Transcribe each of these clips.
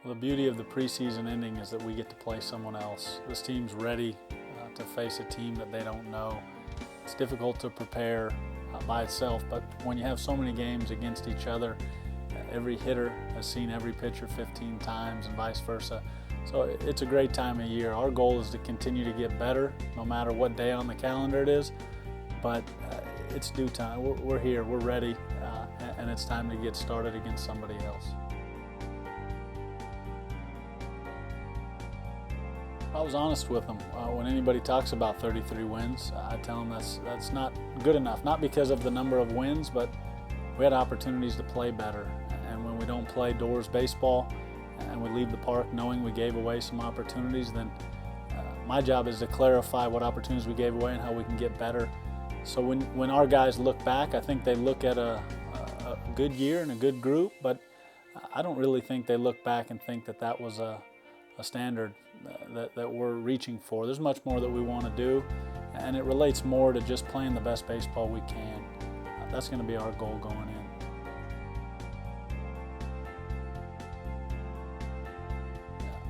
Well, the beauty of the preseason ending is that we get to play someone else. This team's ready to face a team that they don't know. It's difficult to prepare by itself, but when you have so many games against each other, every hitter has seen every pitcher 15 times and vice versa. So it's a great time of year. Our goal is to continue to get better no matter what day on the calendar it is, but it's due time. We're here, we're ready, and it's time to get started against somebody else. I was honest with them. When anybody talks about 33 wins, I tell them that's not good enough. Not because of the number of wins, but we had opportunities to play better. And when we don't play Doors baseball and we leave the park knowing we gave away some opportunities, then my job is to clarify what opportunities we gave away and how we can get better. So when our guys look back, I think they look at a good year and a good group, but I don't really think they look back and think that that was a standard that we're reaching for. There's much more that we want to do, and it relates more to just playing the best baseball we can. That's going to be our goal going in.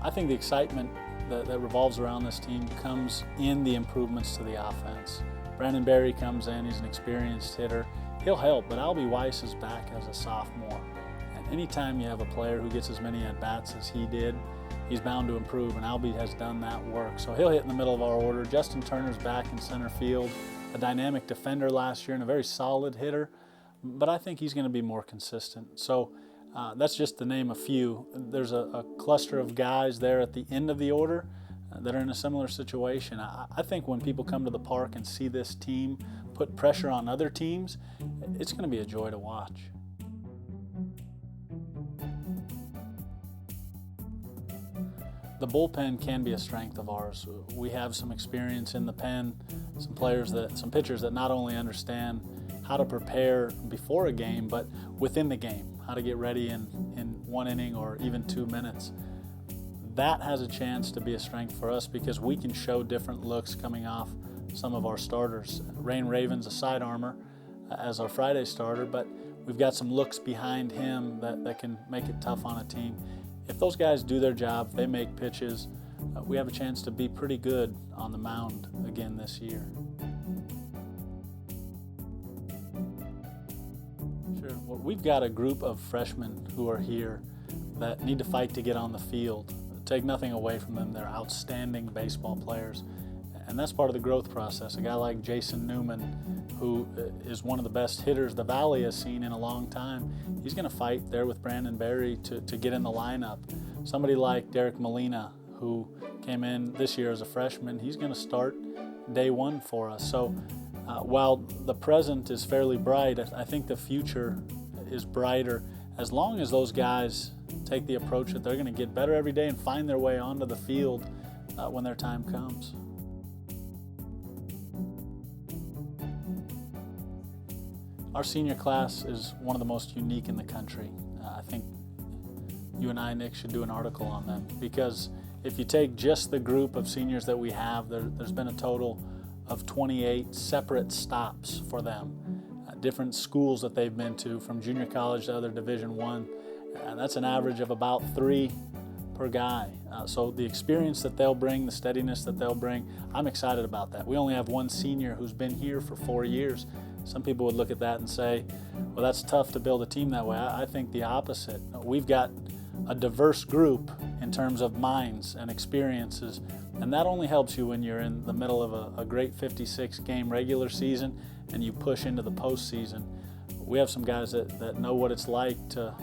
I think the excitement that revolves around this team comes in the improvements to the offense. Brandon Berry comes in, he's an experienced hitter. He'll help, but Albie Weiss is back as a sophomore. And anytime you have a player who gets as many at-bats as he did, he's bound to improve, and Albie has done that work. So he'll hit in the middle of our order. Justin Turner's back in center field, a dynamic defender last year and a very solid hitter, but I think he's going to be more consistent. So that's just to name a few. There's a cluster of guys there at the end of the order that are in a similar situation. I think when people come to the park and see this team put pressure on other teams, it's going to be a joy to watch. The bullpen can be a strength of ours. We have some experience in the pen, some pitchers that not only understand how to prepare before a game, but within the game, how to get ready in one inning or even 2 minutes. That has a chance to be a strength for us because we can show different looks coming off some of our starters. Rain Raven's a side armor as our Friday starter, but we've got some looks behind him that can make it tough on a team. If those guys do their job, they make pitches, we have a chance to be pretty good on the mound again this year. Sure. Well, we've got a group of freshmen who are here that need to fight to get on the field. Take nothing away from them. They're outstanding baseball players, and that's part of the growth process. A guy like Jason Newman, who is one of the best hitters the Valley has seen in a long time, he's going to fight there with Brandon Berry to get in the lineup. Somebody like Derek Molina, who came in this year as a freshman, he's going to start day one for us. So while the present is fairly bright, I think the future is brighter as long as those guys take the approach that they're going to get better every day and find their way onto the field when their time comes. Our senior class is one of the most unique in the country. I think you and I, Nick, should do an article on them because if you take just the group of seniors that we have, there's been a total of 28 separate stops for them, different schools that they've been to, from junior college to other Division I, and that's an average of about 3 per guy. So the experience that they'll bring, the steadiness that they'll bring, I'm excited about that. We only have one senior who's been here for 4 years. Some people would look at that and say, well, that's tough to build a team that way. I think the opposite. We've got a diverse group in terms of minds and experiences, and that only helps you when you're in the middle of a great 56-game regular season and you push into the postseason. We have some guys that know what it's like to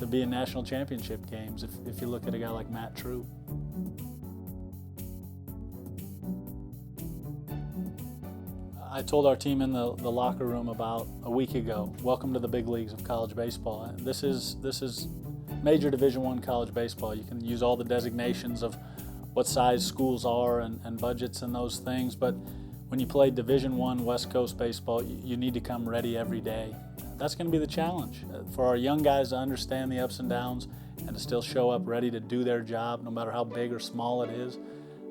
be in national championship games, if you look at a guy like Matt Troop. I told our team in the locker room about a week ago, welcome to the big leagues of college baseball. This is major Division I college baseball. You can use all the designations of what size schools are and budgets and those things, but when you play Division I West Coast baseball, you need to come ready every day. That's going to be the challenge for our young guys to understand the ups and downs and to still show up ready to do their job no matter how big or small it is.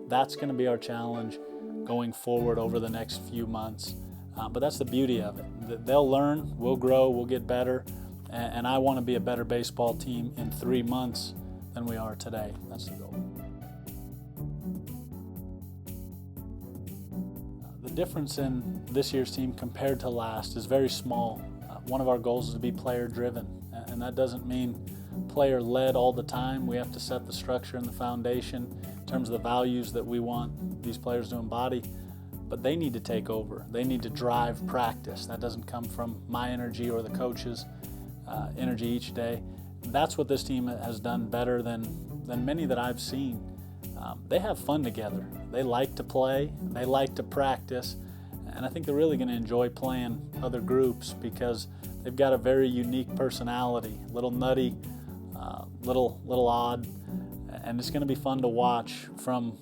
That's going to be our challenge going forward over the next few months. But that's the beauty of it. They'll learn, we'll grow, we'll get better, and I want to be a better baseball team in 3 months than we are today. That's the goal. The difference in this year's team compared to last is very small. One of our goals is to be player-driven, and that doesn't mean player-led all the time. We have to set the structure and the foundation in terms of the values that we want these players to embody, but they need to take over. They need to drive practice. That doesn't come from my energy or the coach's energy each day. That's what this team has done better than many that I've seen. They have fun together. They like to play. They like to practice. And I think they're really going to enjoy playing other groups because they've got a very unique personality, a little nutty, little odd, and it's going to be fun to watch from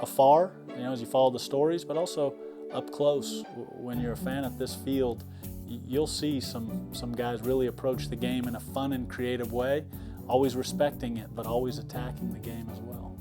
afar, as you follow the stories, but also up close. When you're a fan at this field, you'll see some guys really approach the game in a fun and creative way, always respecting it, but always attacking the game as well.